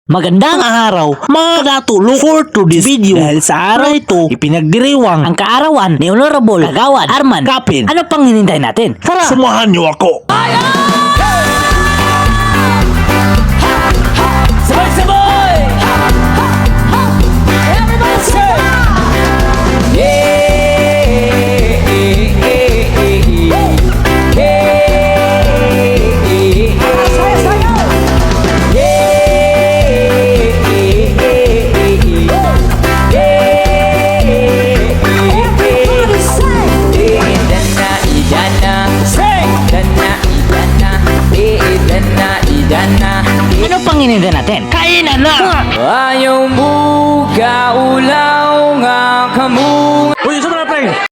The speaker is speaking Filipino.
Magandang araw mga katulong for today's video. Dahil sa araw ito, ipinagdiriwang ang kaarawan ni Honorable Kagawad Arman Kapin. Ano pang hinintay natin? Tara! Samahan niyo ako. Sabay-sabay! Everybody say! Ano pang hinintay natin? Kainan na! Ayaw mo kaulaw nga kamo. Uy, sa mga pre.